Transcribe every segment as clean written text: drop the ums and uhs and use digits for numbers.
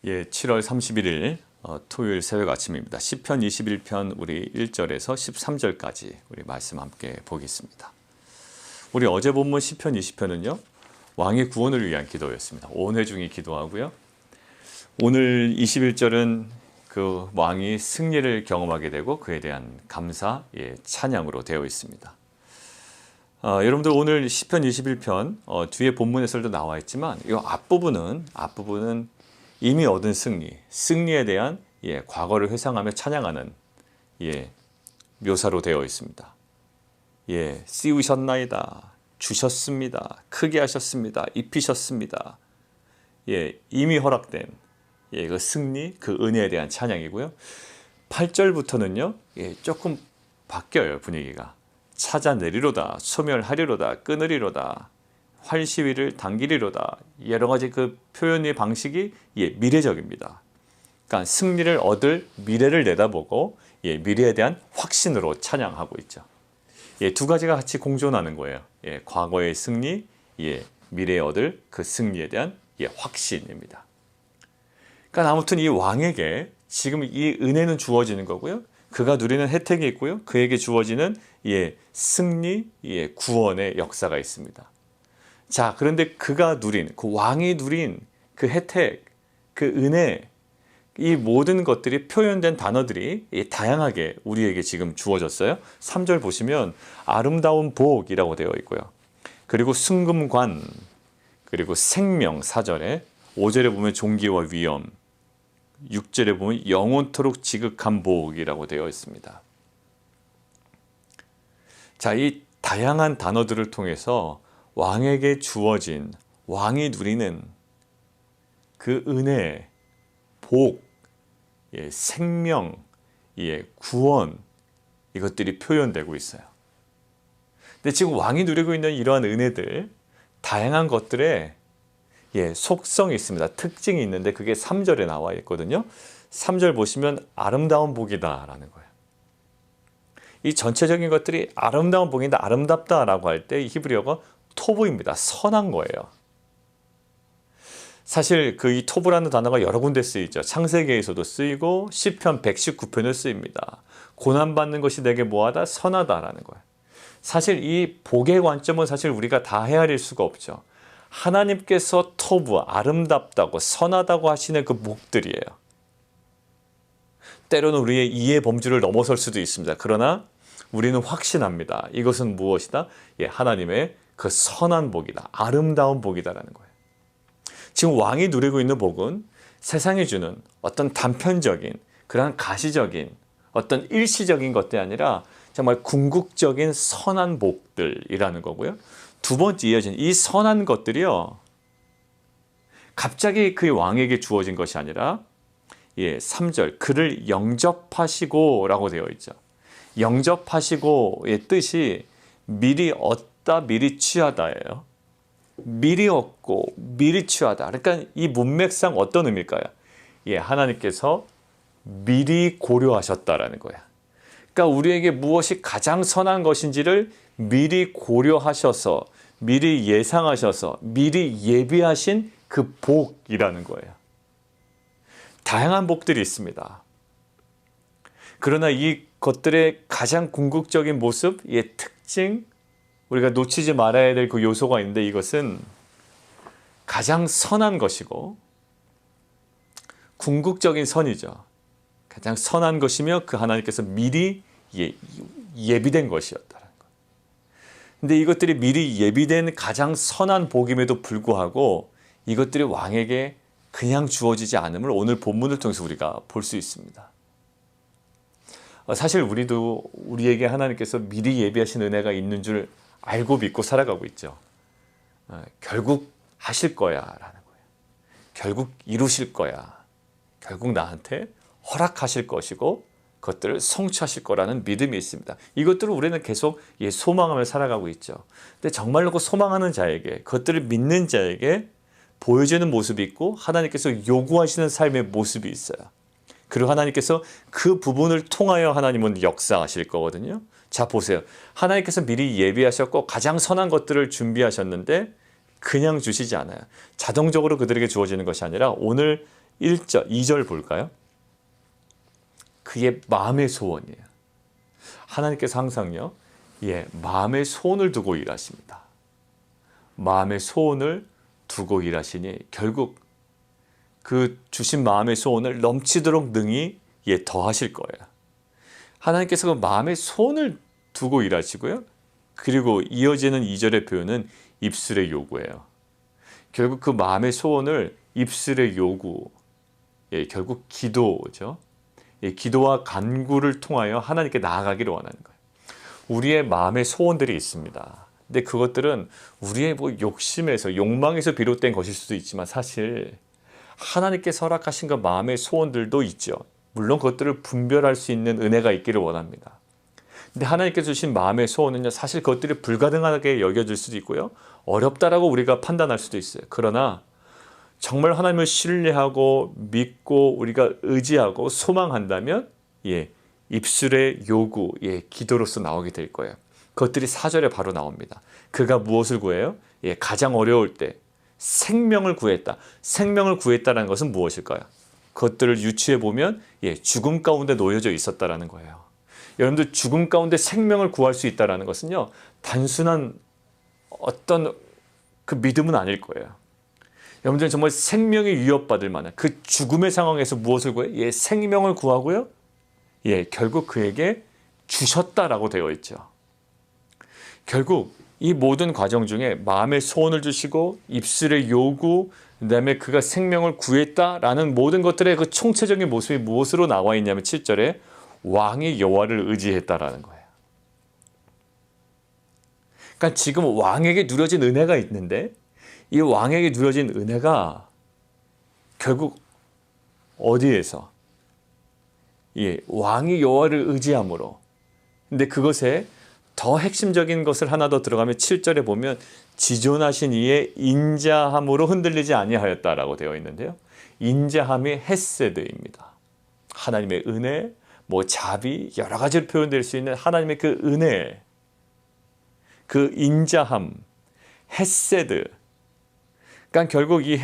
예, 7월 31일 토요일 새벽 아침입니다. 시편 21편 우리 1절에서 13절까지 우리 말씀 함께 보겠습니다. 우리 어제 본문 시편 20편은요. 왕의 구원을 위한 기도였습니다. 온 회중이 기도하고요. 오늘 21절은 그 왕이 승리를 경험하게 되고 그에 대한 감사, 찬양으로 되어 있습니다. 여러분들 오늘 시편 21편 뒤에 본문에서도 나와 있지만 이 앞부분은 이미 얻은 승리에 대한 과거를 회상하며 찬양하는 묘사로 되어 있습니다. 씌우셨나이다, 주셨습니다, 크게 하셨습니다, 입히셨습니다. 이미 허락된 그 승리, 그 은혜에 대한 찬양이고요. 8절부터는요 조금 바뀌어요. 분위기가. 찾아내리로다, 소멸하리로다, 끊으리로다, 활시위를 당기리로다. 여러 가지 그 표현의 방식이 미래적입니다. 그러니까 승리를 얻을 미래를 내다보고 미래에 대한 확신으로 찬양하고 있죠. 두 가지가 같이 공존하는 거예요. 과거의 승리, 미래에 얻을 그 승리에 대한 확신입니다. 그러니까 아무튼 이 왕에게 지금 이 은혜는 주어지는 거고요. 그가 누리는 혜택이 있고요. 그에게 주어지는 승리, 구원의 역사가 있습니다. 자, 그런데 그가 누린, 그 왕이 누린 그 혜택, 그 은혜, 이 모든 것들이 표현된 단어들이 다양하게 우리에게 지금 주어졌어요. 3절 보시면 아름다운 복이라고 되어 있고요. 그리고 승금관, 그리고 생명 4절에, 5절에 보면 존귀와 위엄, 6절에 보면 영원토록 지극한 복이라고 되어 있습니다. 자, 이 다양한 단어들을 통해서 왕에게 주어진, 왕이 누리는 그 은혜, 복, 생명, 구원, 이것들이 표현되고 있어요. 근데 지금 왕이 누리고 있는 이러한 은혜들, 다양한 것들의 속성이 있습니다. 특징이 있는데 그게 3절에 나와 있거든요. 3절 보시면 아름다운 복이다 라는 거예요. 이 전체적인 것들이 아름다운 복이다, 아름답다라고 할 때 히브리어가 토브입니다. 선한 거예요. 사실 그 이 토브라는 단어가 여러 군데 쓰이죠. 창세기에서도 쓰이고 시편 119편을 쓰입니다. 고난받는 것이 내게 뭐하다? 선하다라는 거예요. 사실 이 복의 관점은 사실 우리가 다 헤아릴 수가 없죠. 하나님께서 토브, 아름답다고 선하다고 하시는 그 복들이에요. 때로는 우리의 이해 범주를 넘어설 수도 있습니다. 그러나 우리는 확신합니다. 이것은 무엇이다? 하나님의 그 선한 복이다, 아름다운 복이다라는 거예요. 지금 왕이 누리고 있는 복은 세상이 주는 어떤 단편적인, 그러한 가시적인, 어떤 일시적인 것들이 아니라 정말 궁극적인 선한 복들이라는 거고요. 두 번째 이어진 이 선한 것들이요, 갑자기 그 왕에게 주어진 것이 아니라 3절 그를 영접하시고 라고 되어 있죠. 영접하시고의 뜻이 미리 얻다, 미리 취하다예요. 미리 얻고 미리 취하다. 그러니까 이 문맥상 어떤 의미일까요? 하나님께서 미리 고려하셨다라는 거야. 그러니까 우리에게 무엇이 가장 선한 것인지를 미리 고려하셔서, 미리 예상하셔서, 미리 예비하신 그 복이라는 거예요. 다양한 복들이 있습니다. 그러나 이 것들의 가장 궁극적인 모습, 특징, 우리가 놓치지 말아야 될 그 요소가 있는데 이것은 가장 선한 것이고 궁극적인 선이죠. 가장 선한 것이며 그 하나님께서 미리 예비된 것이었다는 것. 근데 이것들이 미리 예비된 가장 선한 복임에도 불구하고 이것들이 왕에게 그냥 주어지지 않음을 오늘 본문을 통해서 우리가 볼 수 있습니다. 사실 우리에게 하나님께서 미리 예비하신 은혜가 있는 줄 알고 믿고 살아가고 있죠. 결국 하실 거야 라는 거예요. 결국 이루실 거야. 결국 나한테 허락하실 것이고 그것들을 성취하실 거라는 믿음이 있습니다. 이것들을 우리는 계속 소망하며 살아가고 있죠. 근데 정말로 그 소망하는 자에게, 그것들을 믿는 자에게 보여지는 모습이 있고 하나님께서 요구하시는 삶의 모습이 있어요. 그리고 하나님께서 그 부분을 통하여 하나님은 역사하실 거거든요. 자, 보세요. 하나님께서 미리 예비하셨고 가장 선한 것들을 준비하셨는데 그냥 주시지 않아요. 자동적으로 그들에게 주어지는 것이 아니라 오늘 1절, 2절 볼까요? 그의 마음의 소원이에요. 하나님께서 항상요, 마음의 소원을 두고 일하십니다. 마음의 소원을 두고 일하시니 결국 그 주신 마음의 소원을 넘치도록 능히 더하실 거예요. 하나님께서 그 마음의 소원을 두고 일하시고요. 그리고 이어지는 2절의 표현은 입술의 요구예요. 결국 그 마음의 소원을 입술의 요구, 결국 기도죠. 기도와 간구를 통하여 하나님께 나아가기를 원하는 거예요. 우리의 마음의 소원들이 있습니다. 근데 그것들은 우리의 욕심에서, 욕망에서 비롯된 것일 수도 있지만 사실 하나님께서 허락하신 그 마음의 소원들도 있죠. 물론 그것들을 분별할 수 있는 은혜가 있기를 원합니다. 근데 하나님께서 주신 마음의 소원은요, 사실 그것들이 불가능하게 여겨질 수도 있고요, 어렵다라고 우리가 판단할 수도 있어요. 그러나 정말 하나님을 신뢰하고 믿고 우리가 의지하고 소망한다면 입술의 요구, 기도로서 나오게 될 거예요. 그것들이 4절에 바로 나옵니다. 그가 무엇을 구해요? 가장 어려울 때 생명을 구했다. 생명을 구했다는 것은 무엇일까요? 그것들을 유추해 보면 죽음 가운데 놓여져 있었다라는 거예요. 여러분들, 죽음 가운데 생명을 구할 수 있다는 것은요, 단순한 어떤 그 믿음은 아닐 거예요. 여러분들 정말 생명이 위협받을 만한 그 죽음의 상황에서 무엇을 구해요? 생명을 구하고요, 결국 그에게 주셨다라고 되어 있죠. 결국 이 모든 과정 중에 마음의 소원을 주시고 입술의 요구, 그다음에 그가 생명을 구했다라는 모든 것들의 그 총체적인 모습이 무엇으로 나와 있냐면 7절에 왕이 여호와를 의지했다라는 거예요. 그러니까 지금 왕에게 누려진 은혜가 있는데 이 왕에게 누려진 은혜가 결국 어디에서? 왕이 여호와를 의지함으로. 근데 그것에 더 핵심적인 것을 하나 더 들어가면 7절에 보면 지존하신 이의 인자함으로 흔들리지 아니하였다라고 되어 있는데요. 인자함이 헤세드입니다. 하나님의 은혜, 자비, 여러 가지로 표현될 수 있는 하나님의 그 은혜, 그 인자함, 헤세드. 그러니까 결국 이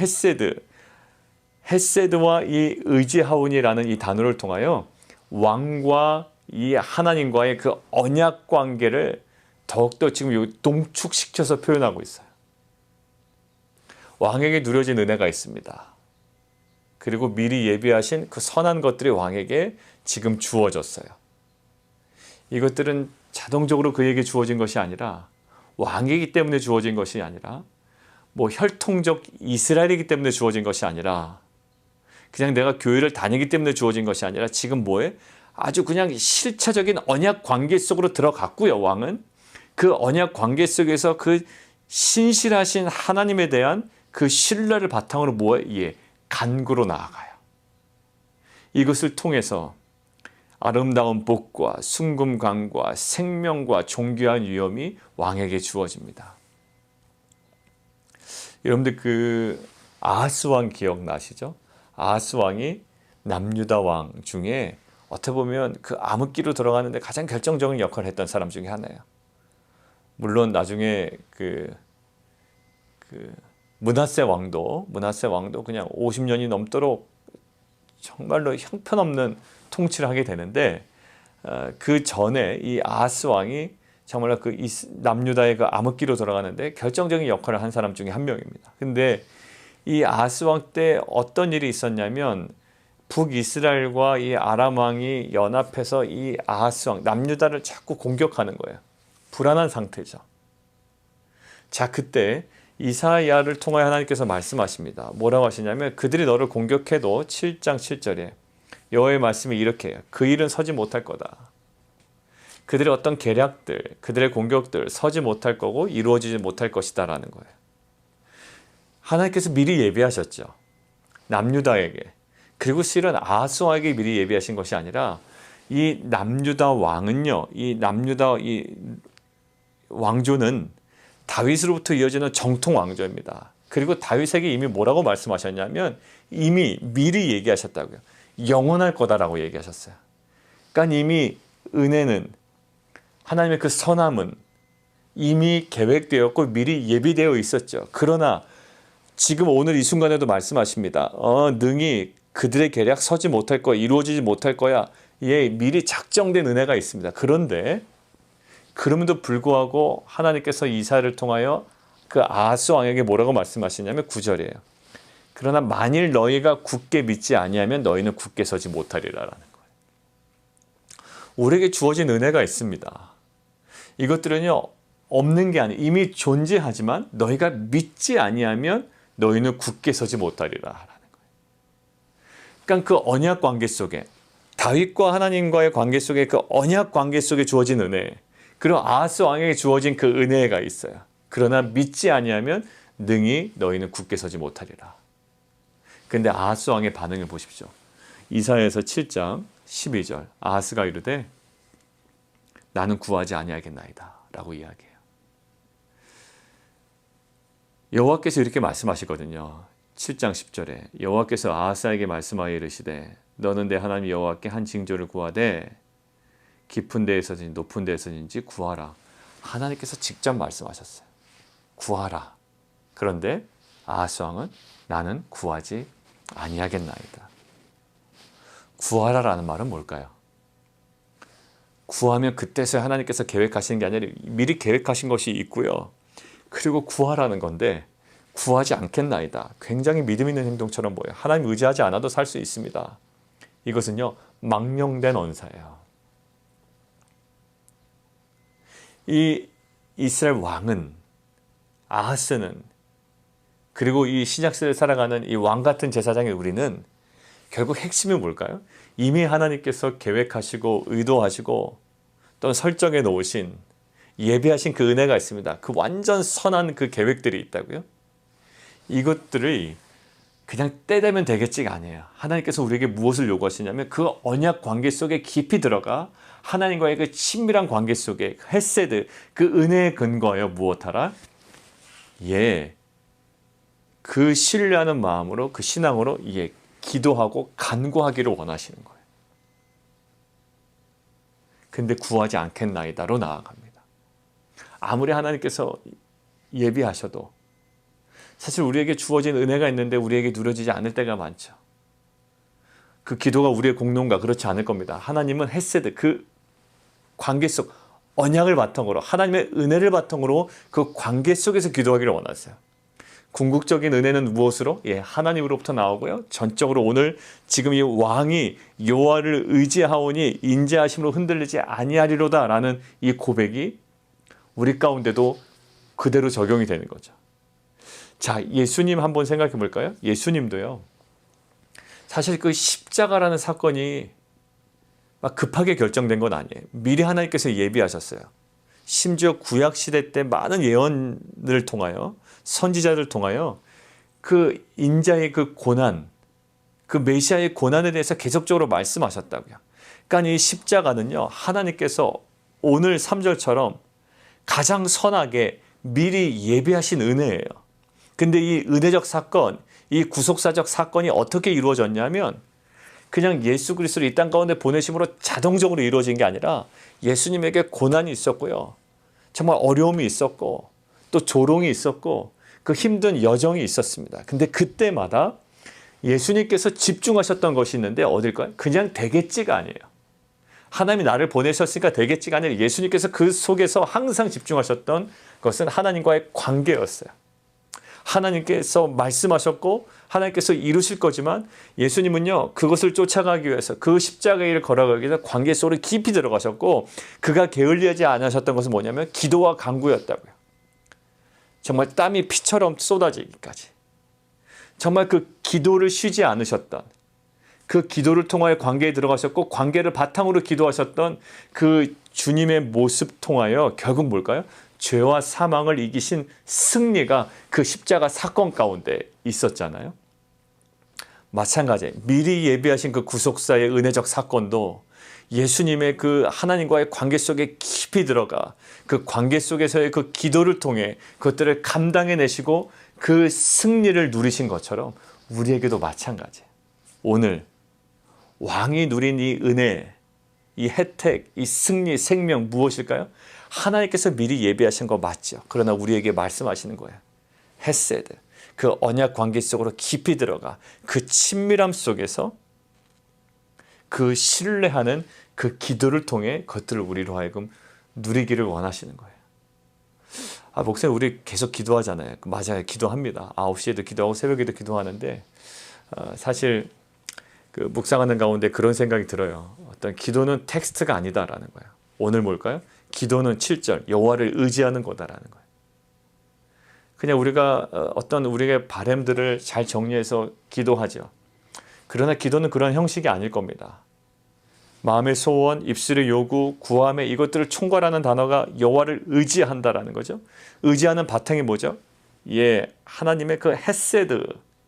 헤세드와 이 의지하오니라는 이 단어를 통하여 왕과 이 하나님과의 그 언약 관계를 더욱더 지금 농축시켜서 표현하고 있어요. 왕에게 누려진 은혜가 있습니다. 그리고 미리 예비하신 그 선한 것들이 왕에게 지금 주어졌어요. 이것들은 자동적으로 그에게 주어진 것이 아니라, 왕이기 때문에 주어진 것이 아니라, 혈통적 이스라엘이기 때문에 주어진 것이 아니라, 그냥 내가 교회를 다니기 때문에 주어진 것이 아니라, 지금 아주 그냥 실체적인 언약 관계 속으로 들어갔고요. 왕은 그 언약 관계 속에서 그 신실하신 하나님에 대한 그 신뢰를 바탕으로 간구로 나아가요. 이것을 통해서 아름다운 복과 순금강과 생명과 존귀한 위엄이 왕에게 주어집니다. 여러분들 그 아하스 왕 기억나시죠? 아하스 왕이 남유다 왕 중에 어떻게 보면 그 암흑기로 들어가는데 가장 결정적인 역할을 했던 사람 중에 하나예요. 물론 나중에 그 므낫세 왕도 그냥 50년이 넘도록 정말로 형편없는 통치를 하게 되는데, 그 전에 이 아하스 왕이 정말로 그 남유다의 그 암흑기로 들어가는데 결정적인 역할을 한 사람 중에 한 명입니다. 근데 이 아하스 왕 때 어떤 일이 있었냐면, 북이스라엘과 이 아람 왕이 연합해서 이 아하스 왕, 남유다를 자꾸 공격하는 거예요. 불안한 상태죠. 자, 그때 이사야를 통하여 하나님께서 말씀하십니다. 뭐라고 하시냐면, 그들이 너를 공격해도 7장 7절에 여호와의 말씀이 이렇게 해요. 그 일은 서지 못할 거다. 그들의 어떤 계략들, 그들의 공격들 서지 못할 거고 이루어지지 못할 것이다 라는 거예요. 하나님께서 미리 예비하셨죠. 남유다에게. 그리고 실은 아하스 왕에게 미리 예비하신 것이 아니라, 이 남유다 왕은요, 이 남유다 이 왕조는 다윗으로부터 이어지는 정통 왕조입니다. 그리고 다윗에게 이미 뭐라고 말씀하셨냐면, 이미 미리 얘기하셨다고요. 영원할 거다라고 얘기하셨어요. 그러니까 이미 은혜는, 하나님의 그 선함은 이미 계획되었고 미리 예비되어 있었죠. 그러나 지금 오늘 이 순간에도 말씀하십니다. 능히 그들의 계략 서지 못할 거야. 이루어지지 못할 거야. 예, 미리 작정된 은혜가 있습니다. 그런데 그럼에도 불구하고 하나님께서 이사야를 통하여 그 아하스 왕에게 뭐라고 말씀하시냐면 9절이에요. 그러나 만일 너희가 굳게 믿지 아니하면 너희는 굳게 서지 못하리라라는 거예요. 우리에게 주어진 은혜가 있습니다. 이것들은요, 없는 게 아니에요. 이미 존재하지만 너희가 믿지 아니하면 너희는 굳게 서지 못하리라라는 거예요. 그러니까 그 언약 관계 속에, 다윗과 하나님과의 관계 속에, 그 언약 관계 속에 주어진 은혜, 그리고 아하스 왕에게 주어진 그 은혜가 있어요. 그러나 믿지 아니하면 능히 너희는 굳게 서지 못하리라. 근데 아하스 왕의 반응을 보십시오. 이사야에서 7장 12절, 아하스가 이르되 나는 구하지 아니하겠나이다 라고 이야기해요. 여호와께서 이렇게 말씀하시거든요. 7장 10절에 여호와께서 아하스에게 말씀하여 이르시되 너는 내 하나님 여호와께 한 징조를 구하되 깊은 데에서든지 높은 데에서든지 구하라. 하나님께서 직접 말씀하셨어요. 구하라. 그런데 아하스 왕은 나는 구하지 아니하겠나이다. 구하라라는 말은 뭘까요? 구하면 그때서야 하나님께서 계획하시는 게 아니라 미리 계획하신 것이 있고요. 그리고 구하라는 건데 구하지 않겠나이다. 굉장히 믿음 있는 행동처럼 보여요. 하나님 의지하지 않아도 살 수 있습니다. 이것은요, 망령된 언사예요. 이 이스라엘 왕은, 아하스는, 그리고 이 신약시대를 살아가는 이 왕 같은 제사장의 우리는 결국 핵심이 뭘까요? 이미 하나님께서 계획하시고 의도하시고 또는 설정해 놓으신, 예비하신 그 은혜가 있습니다. 그 완전 선한 그 계획들이 있다고요. 이것들을 그냥 때 되면 되겠지가 아니에요. 하나님께서 우리에게 무엇을 요구하시냐면 그 언약 관계 속에 깊이 들어가 하나님과의 그 친밀한 관계 속에 헤세드, 그 은혜에 근거하여 무엇하라? 예, 그 신뢰하는 마음으로, 그 신앙으로 예, 기도하고 간구하기를 원하시는 거예요. 근데 구하지 않겠나이다로 나아갑니다. 아무리 하나님께서 예비하셔도 사실 우리에게 주어진 은혜가 있는데 우리에게 누려지지 않을 때가 많죠. 그 기도가 우리의 공로인가? 그렇지 않을 겁니다. 하나님은 헤세드, 그 관계 속 언약을 바탕으로, 하나님의 은혜를 바탕으로 그 관계 속에서 기도하기를 원하세요. 궁극적인 은혜는 무엇으로? 예, 하나님으로부터 나오고요. 전적으로 오늘 지금 이 왕이 여호와를 의지하오니 인자하심으로 흔들리지 아니하리로다 라는 이 고백이 우리 가운데도 그대로 적용이 되는 거죠. 자, 예수님 한번 생각해 볼까요? 예수님도요, 사실 그 십자가라는 사건이 막 급하게 결정된 건 아니에요. 미리 하나님께서 예비하셨어요. 심지어 구약시대 때 많은 예언을 통하여, 선지자를 통하여 그 인자의 그 고난, 그 메시아의 고난에 대해서 계속적으로 말씀하셨다고요. 그러니까 이 십자가는요, 하나님께서 오늘 3절처럼 가장 선하게 미리 예비하신 은혜예요. 근데 이 은혜적 사건, 이 구속사적 사건이 어떻게 이루어졌냐면 그냥 예수 그리스도를 이 땅 가운데 보내심으로 자동적으로 이루어진 게 아니라 예수님에게 고난이 있었고요. 정말 어려움이 있었고 또 조롱이 있었고 그 힘든 여정이 있었습니다. 근데 그때마다 예수님께서 집중하셨던 것이 있는데 어딜까요? 그냥 되겠지가 아니에요. 하나님이 나를 보내셨으니까 되겠지가 아니라 예수님께서 그 속에서 항상 집중하셨던 것은 하나님과의 관계였어요. 하나님께서 말씀하셨고 하나님께서 이루실 거지만 예수님은요, 그것을 쫓아가기 위해서, 그 십자가의 일을 걸어가기 위해서 관계 속으로 깊이 들어가셨고 그가 게을리하지 않으셨던 것은 뭐냐면 기도와 간구였다고요. 정말 땀이 피처럼 쏟아지기까지 정말 그 기도를 쉬지 않으셨던, 그 기도를 통하여 관계에 들어가셨고 관계를 바탕으로 기도하셨던 그 주님의 모습 통하여 결국 뭘까요? 죄와 사망을 이기신 승리가 그 십자가 사건 가운데 있었잖아요. 마찬가지, 미리 예비하신 그 구속사의 은혜적 사건도 예수님의 그 하나님과의 관계 속에 깊이 들어가 그 관계 속에서의 그 기도를 통해 그것들을 감당해내시고 그 승리를 누리신 것처럼 우리에게도 마찬가지예요. 오늘 왕이 누린 이 은혜, 이 혜택, 이 승리, 생명 무엇일까요? 하나님께서 미리 예비하신 거 맞죠. 그러나 우리에게 말씀하시는 거예요. 헤세드. 그 언약 관계 속으로 깊이 들어가 그 친밀함 속에서 그 신뢰하는 그 기도를 통해 그것들을 우리로 하여금 누리기를 원하시는 거예요. 목사님 우리 계속 기도하잖아요. 맞아요. 기도합니다. 9시에도 기도하고 새벽에도 기도하는데 사실 그 묵상하는 가운데 그런 생각이 들어요. 어떤 기도는 텍스트가 아니다라는 거예요. 오늘 뭘까요? 기도는 7절 여호와를 의지하는 거다라는 거예요. 그냥 우리가 어떤 우리의 바램들을 잘 정리해서 기도하죠. 그러나 기도는 그런 형식이 아닐 겁니다. 마음의 소원, 입술의 요구, 구함의 이것들을 총괄하는 단어가 여호와를 의지한다라는 거죠. 의지하는 바탕이 뭐죠? 하나님의 그 헤세드,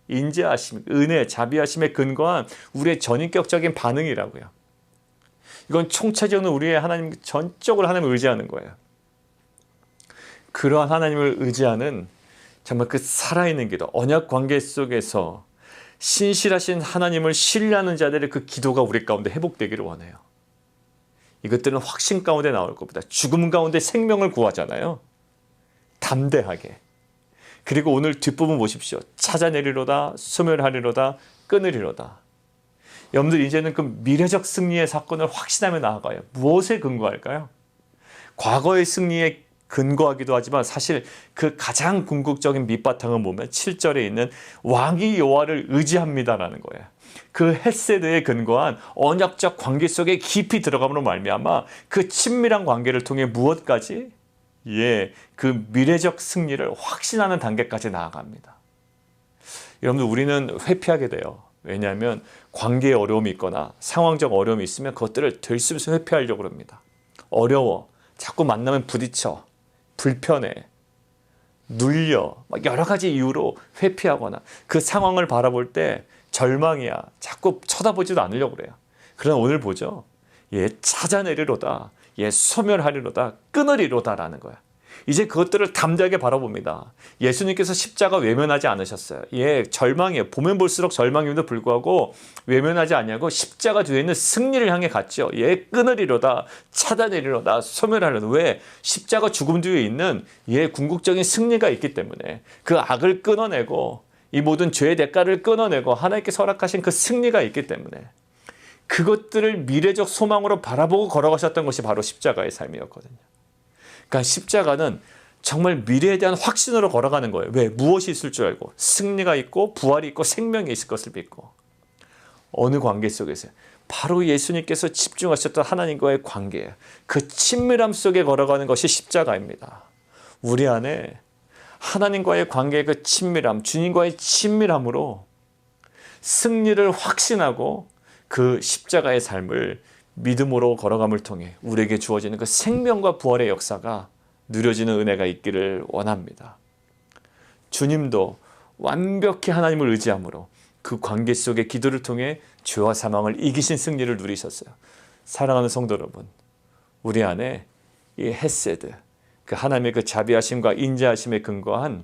인자하심, 은혜, 자비하심에 근거한 우리의 전인격적인 반응이라고요. 이건 총체적으로 우리의 하나님 전적으로 하나님을 의지하는 거예요. 그러한 하나님을 의지하는 정말 그 살아있는 기도, 언약 관계 속에서 신실하신 하나님을 신뢰하는 자들의 그 기도가 우리 가운데 회복되기를 원해요. 이것들은 확신 가운데 나올 겁니다. 죽음 가운데 생명을 구하잖아요. 담대하게. 그리고 오늘 뒷부분 보십시오. 찾아내리로다, 소멸하리로다, 끊으리로다. 여러분들 이제는 그 미래적 승리의 사건을 확신하며 나아가요. 무엇에 근거할까요? 과거의 승리에 근거하기도 하지만 사실 그 가장 궁극적인 밑바탕을 보면 7절에 있는 왕이 여호와를 의지합니다라는 거예요. 그 헤세드에 근거한 언약적 관계 속에 깊이 들어감으로 말미암아 그 친밀한 관계를 통해 무엇까지? 그 미래적 승리를 확신하는 단계까지 나아갑니다. 여러분들 우리는 회피하게 돼요. 왜냐하면 관계에 어려움이 있거나 상황적 어려움이 있으면 그것들을 들숨에서 회피하려고 합니다. 어려워. 자꾸 만나면 부딪혀. 불편해, 눌려, 여러 가지 이유로 회피하거나 그 상황을 바라볼 때 절망이야. 자꾸 쳐다보지도 않으려고 그래요. 그러나 오늘 보죠. 찾아내리로다, 소멸하리로다, 끊으리로다라는 거야. 이제 그것들을 담대하게 바라봅니다. 예수님께서 십자가 외면하지 않으셨어요. 절망이에요. 보면 볼수록 절망임에도 불구하고 외면하지 않냐고 십자가 뒤에 있는 승리를 향해 갔죠. 끊으리로다, 찾아내리로다, 소멸하리로다. 왜? 십자가 죽음 뒤에 있는 궁극적인 승리가 있기 때문에 그 악을 끊어내고 이 모든 죄의 대가를 끊어내고 하나님께서 허락하신 그 승리가 있기 때문에 그것들을 미래적 소망으로 바라보고 걸어가셨던 것이 바로 십자가의 삶이었거든요. 그러니까 십자가는 정말 미래에 대한 확신으로 걸어가는 거예요. 왜? 무엇이 있을 줄 알고 승리가 있고 부활이 있고 생명이 있을 것을 믿고 어느 관계 속에서요? 바로 예수님께서 집중하셨던 하나님과의 관계예요. 그 친밀함 속에 걸어가는 것이 십자가입니다. 우리 안에 하나님과의 관계의 그 친밀함, 주님과의 친밀함으로 승리를 확신하고 그 십자가의 삶을 믿음으로 걸어감을 통해 우리에게 주어지는 그 생명과 부활의 역사가 누려지는 은혜가 있기를 원합니다. 주님도 완벽히 하나님을 의지함으로 그 관계 속의 기도를 통해 죄와 사망을 이기신 승리를 누리셨어요. 사랑하는 성도 여러분, 우리 안에 이 헤세드, 그 하나님의 그 자비하심과 인자하심에 근거한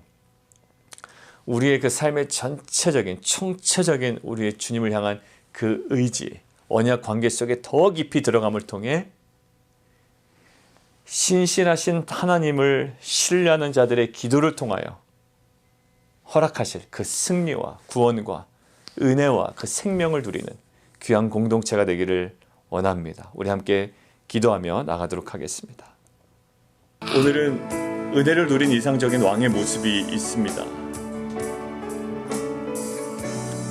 우리의 그 삶의 전체적인 총체적인 우리의 주님을 향한 그 의지, 언약 관계 속에 더 깊이 들어감을 통해 신실하신 하나님을 신뢰하는 자들의 기도를 통하여 허락하실 그 승리와 구원과 은혜와 그 생명을 누리는 귀한 공동체가 되기를 원합니다. 우리 함께 기도하며 나가도록 하겠습니다. 오늘은 은혜를 누린 이상적인 왕의 모습이 있습니다.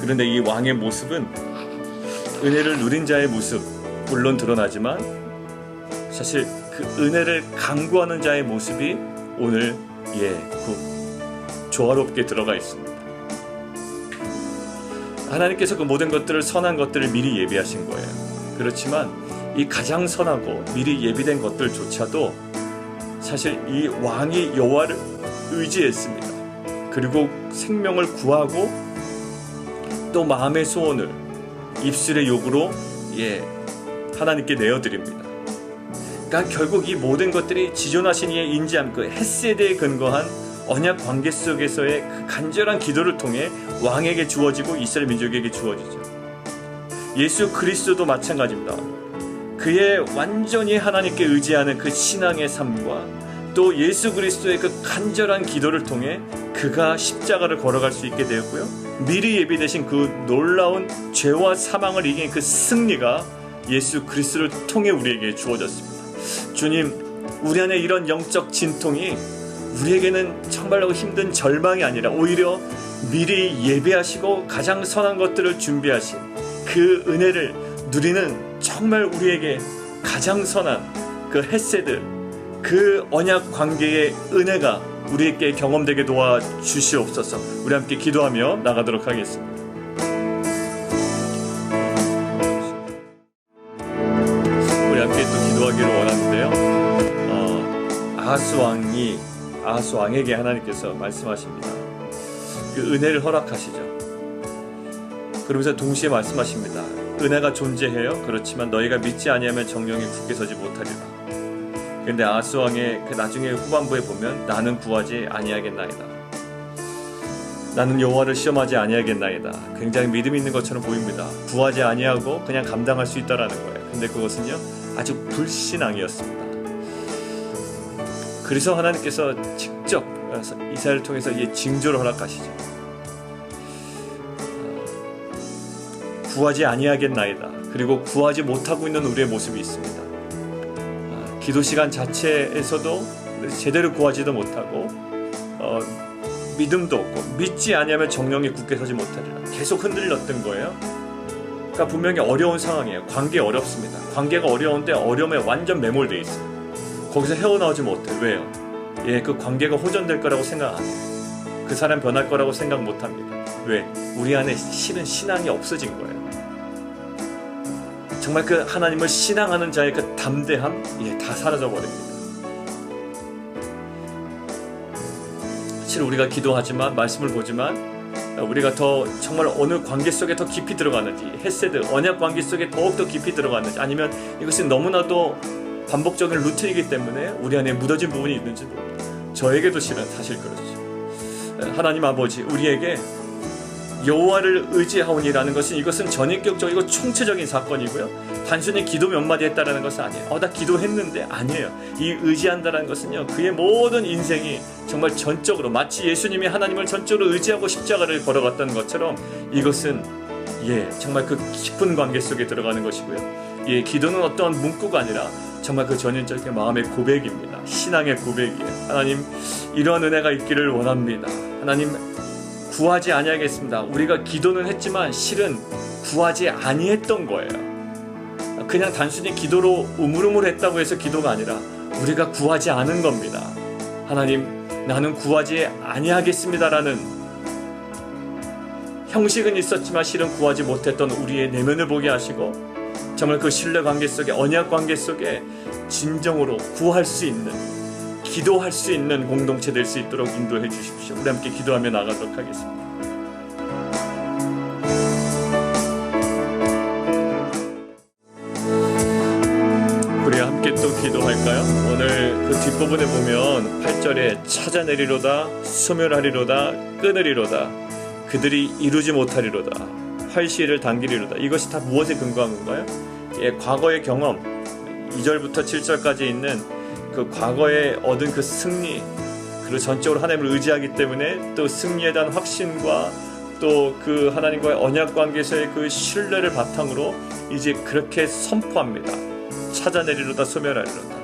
그런데 이 왕의 모습은 은혜를 누린 자의 모습 물론 드러나지만 사실 그 은혜를 강구하는 자의 모습이 오늘 조화롭게 들어가 있습니다. 하나님께서 그 모든 것들을 선한 것들을 미리 예비하신 거예요. 그렇지만 이 가장 선하고 미리 예비된 것들조차도 사실 이 왕이 여호와를 의지했습니다. 그리고 생명을 구하고 또 마음의 소원을 입술의 요구로 하나님께 내어드립니다. 그러니까 결국 이 모든 것들이 지존하신 이의 인지함, 그 헤세드에 근거한 언약 관계 속에서의 그 간절한 기도를 통해 왕에게 주어지고 이스라엘 민족에게 주어지죠. 예수 그리스도도 마찬가지입니다. 그의 완전히 하나님께 의지하는 그 신앙의 삶과 또 예수 그리스도의 그 간절한 기도를 통해 그가 십자가를 걸어갈 수 있게 되었고요. 미리 예비되신 그 놀라운 죄와 사망을 이긴 그 승리가 예수 그리스도를 통해 우리에게 주어졌습니다. 주님, 우리 안에 이런 영적 진통이 우리에게는 정말로 힘든 절망이 아니라 오히려 미리 예배하시고 가장 선한 것들을 준비하신 그 은혜를 누리는 정말 우리에게 가장 선한 그 헤세드, 그 언약 관계의 은혜가 우리에게 경험되게 도와주시옵소서. 우리 함께 기도하며 나가도록 하겠습니다. 우리 함께 또 기도하기를 원하는데요. 아하스왕에게 하나님께서 말씀하십니다. 그 은혜를 허락하시죠. 그러면서 동시에 말씀하십니다. 은혜가 존재해요. 그렇지만 너희가 믿지 아니하면 정령이 굳게 서지 못하리라. 근데 아하스왕의 그 나중에 후반부에 보면 나는 구하지 아니하겠나이다. 나는 여호와를 시험하지 아니하겠나이다. 굉장히 믿음 있는 것처럼 보입니다. 구하지 아니하고 그냥 감당할 수 있다라는 거예요. 근데 그것은요 아주 불신앙이었습니다. 그래서 하나님께서 직접 이사야를 통해서 이 징조를 허락하시죠. 구하지 아니하겠나이다. 그리고 구하지 못하고 있는 우리의 모습이 있습니다. 기도 시간 자체에서도 제대로 구하지도 못하고 믿음도 없고 믿지 아니하면 정령이 굳게 서지 못하리라. 계속 흔들렸던 거예요. 그러니까 분명히 어려운 상황이에요. 관계 어렵습니다. 관계가 어려운데 어려움에 완전 매몰되어 있어요. 거기서 헤어나오지 못해. 왜요? 그 관계가 호전될 거라고 생각 안 해요. 그 사람 변할 거라고 생각 못 합니다. 왜? 우리 안에 실은 신앙이 없어진 거예요. 정말 그 하나님을 신앙하는 자의 그 담대함, 다 사라져버립니다. 사실 우리가 기도하지만, 말씀을 보지만, 우리가 더 정말 어느 관계 속에 더 깊이 들어가는지, 헤세드, 언약 관계 속에 더욱더 깊이 들어가는지, 아니면 이것이 너무나도 반복적인 루틴이기 때문에 우리 안에 묻어진 부분이 있는지 모릅니다. 저에게도 실은 사실 그렇죠. 하나님 아버지, 우리에게 여호와를 의지하오니라는 것은 이것은 전인격적이고 총체적인 사건이고요. 단순히 기도 몇 마디 했다라는 것은 아니에요. 나 기도했는데 아니에요. 이 의지한다는 것은요, 그의 모든 인생이 정말 전적으로 마치 예수님이 하나님을 전적으로 의지하고 십자가를 걸어갔던 것처럼 이것은 정말 그 깊은 관계 속에 들어가는 것이고요. 기도는 어떠한 문구가 아니라 정말 그 전인적인 마음의 고백입니다. 신앙의 고백이에요. 하나님, 이러한 은혜가 있기를 원합니다. 하나님, 구하지 아니하겠습니다. 우리가 기도는 했지만 실은 구하지 아니했던 거예요. 그냥 단순히 기도로 우물우물했다고 해서 기도가 아니라 우리가 구하지 않은 겁니다. 하나님, 나는 구하지 아니하겠습니다라는 형식은 있었지만 실은 구하지 못했던 우리의 내면을 보게 하시고 정말 그 신뢰 관계 속에, 언약 관계 속에 진정으로 구할 수 있는, 기도할 수 있는 공동체 될 수 있도록 인도해 주십시오. 우리 함께 기도하며 나가도록 하겠습니다. 우리 함께 또 기도할까요? 오늘 그 뒷부분에 보면 8절에 찾아내리로다, 소멸하리로다, 끊으리로다, 그들이 이루지 못하리로다, 활시를 당기리로다. 이것이 다 무엇에 근거한 건가요? 과거의 경험, 2절부터 7절까지 있는 그 과거에 얻은 그 승리, 그리고 전적으로 하나님을 의지하기 때문에 또 승리에 대한 확신과 또 그 하나님과의 언약 관계에서의 그 신뢰를 바탕으로 이제 그렇게 선포합니다. 찾아내리로다, 소멸하리로다.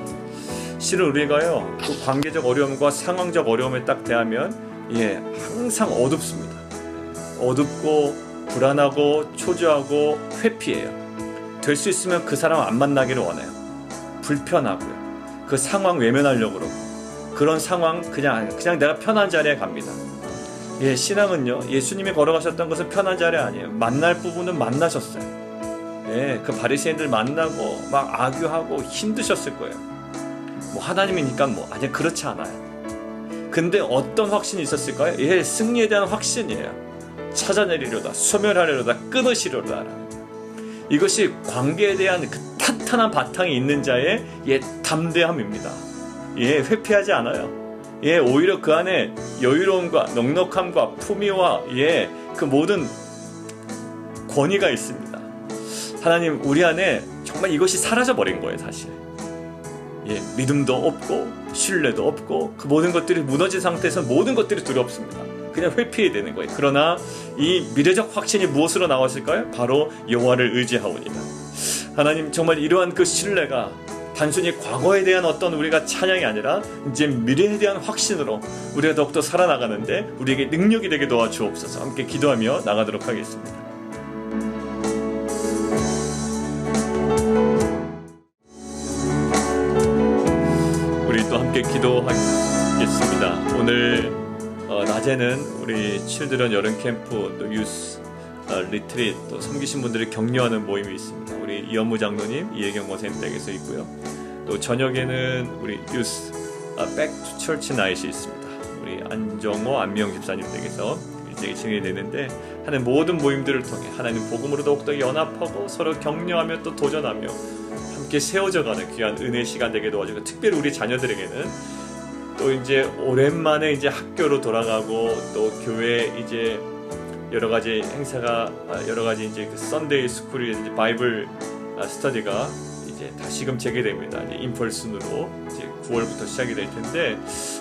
실은 우리가요, 그 관계적 어려움과 상황적 어려움에 딱 대하면 항상 어둡습니다. 어둡고 불안하고 초조하고 회피해요. 될 수 있으면 그 사람 안 만나기를 원해요. 불편하고요. 그 상황 외면하려고 그러고, 그런 상황 그냥 내가 편한 자리에 갑니다. 신앙은요, 예수님이 걸어가셨던 것은 편한 자리 아니에요. 만날 부분은 만나셨어요. 그 바리새인들 만나고 막 악유하고 힘드셨을 거예요. 하나님이니까 아니 그렇지 않아요. 근데 어떤 확신이 있었을까요? 승리에 대한 확신이에요. 찾아내리려다, 소멸하리로다, 끊으시리로다. 이것이 관계에 대한 그 탄탄한 바탕이 있는 자의 담대함입니다. 회피하지 않아요. 오히려 그 안에 여유로움과 넉넉함과 품위와 그 모든 권위가 있습니다. 하나님, 우리 안에 정말 이것이 사라져버린 거예요, 사실. 믿음도 없고 신뢰도 없고 그 모든 것들이 무너진 상태에서 모든 것들이 두렵습니다. 그냥 회피해야 되는 거예요. 그러나 이 미래적 확신이 무엇으로 나왔을까요? 바로 여호와를 의지하오니라. 하나님, 정말 이러한 그 신뢰가 단순히 과거에 대한 어떤 우리가 찬양이 아니라 이제 미래에 대한 확신으로 우리가 더욱더 살아나가는데 우리에게 능력이 되게 도와주옵소서. 함께 기도하며 나가도록 하겠습니다. 우리 또 함께 기도하겠습니다. 오늘 낮에는 우리 칠드런 여름 캠프 또 유스 리트릿 또 섬기신 분들이 격려하는 모임이 있습니다. 우리 이현무 장로님, 이혜경 권사님 댁에서 있고요. 또 저녁에는 우리 유스 백투 철치 나잇이 있습니다. 우리 안정호, 안미영 집사님 댁에서 이제 진행이 되는데 하는 모든 모임들을 통해 하나님 복음으로 더욱더 연합하고 서로 격려하며 또 도전하며 함께 세워져가는 귀한 은혜 시간 되게 도와주고, 특별히 우리 자녀들에게는 또 이제 오랜만에 이제 학교로 돌아가고 또 교회 이제 여러 가지 행사가 여러 가지 이제 그 썬데이 스쿨이 이제 바이블 스터디가 이제 다시금 재개됩니다. 이제 인펄슨으로 이제 9월부터 시작이 될 텐데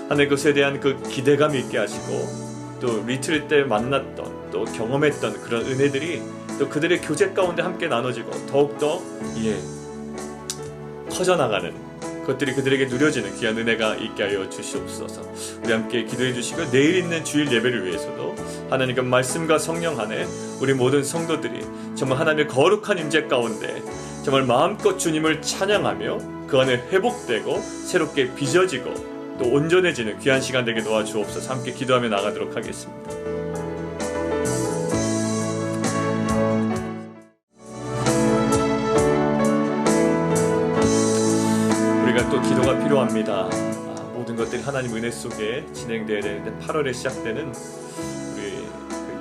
하나님 것에 대한 그 기대감 있게 하시고 또 리트릿 때 만났던 또 경험했던 그런 은혜들이 또 그들의 교제 가운데 함께 나눠지고 더욱더 커져나가는 것들이 그들에게 누려지는 귀한 은혜가 있게 하여 주시옵소서. 우리 함께 기도해 주시고 내일 있는 주일 예배를 위해서도 하나님의 말씀과 성령 안에 우리 모든 성도들이 정말 하나님의 거룩한 임재 가운데 정말 마음껏 주님을 찬양하며 그 안에 회복되고 새롭게 빚어지고 또 온전해지는 귀한 시간 되게 도와주옵소서. 함께 기도하며 나가도록 하겠습니다. 우리가 또 기도가 필요합니다. 모든 것들이 하나님 은혜 속에 진행되어야 되는데 8월에 시작되는 우리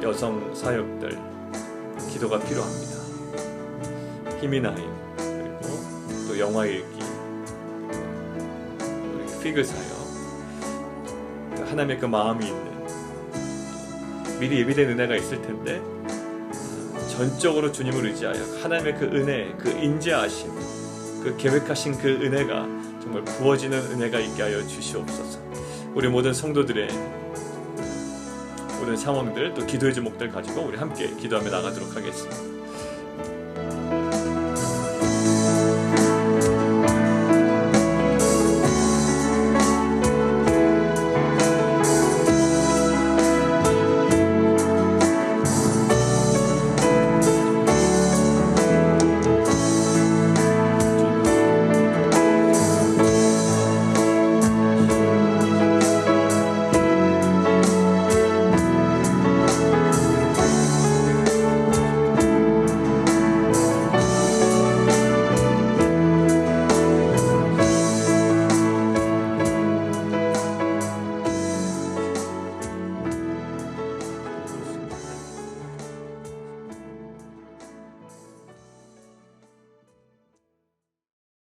여성 사역들 기도가 필요합니다. 힘이 나임, 그리고 또 영화 읽기, 우리 피그 사역, 하나님의 그 마음이 있는 미리 예비된 은혜가 있을 텐데 전적으로 주님을 의지하여 하나님의 그 은혜, 그 인자하심, 그 계획하신 그 은혜가 정말 부어지는 은혜가 있게 하여 주시옵소서. 우리 모든 성도들의 모든 상황들 또 기도의 제목들 가지고 우리 함께 기도하며 나가도록 하겠습니다.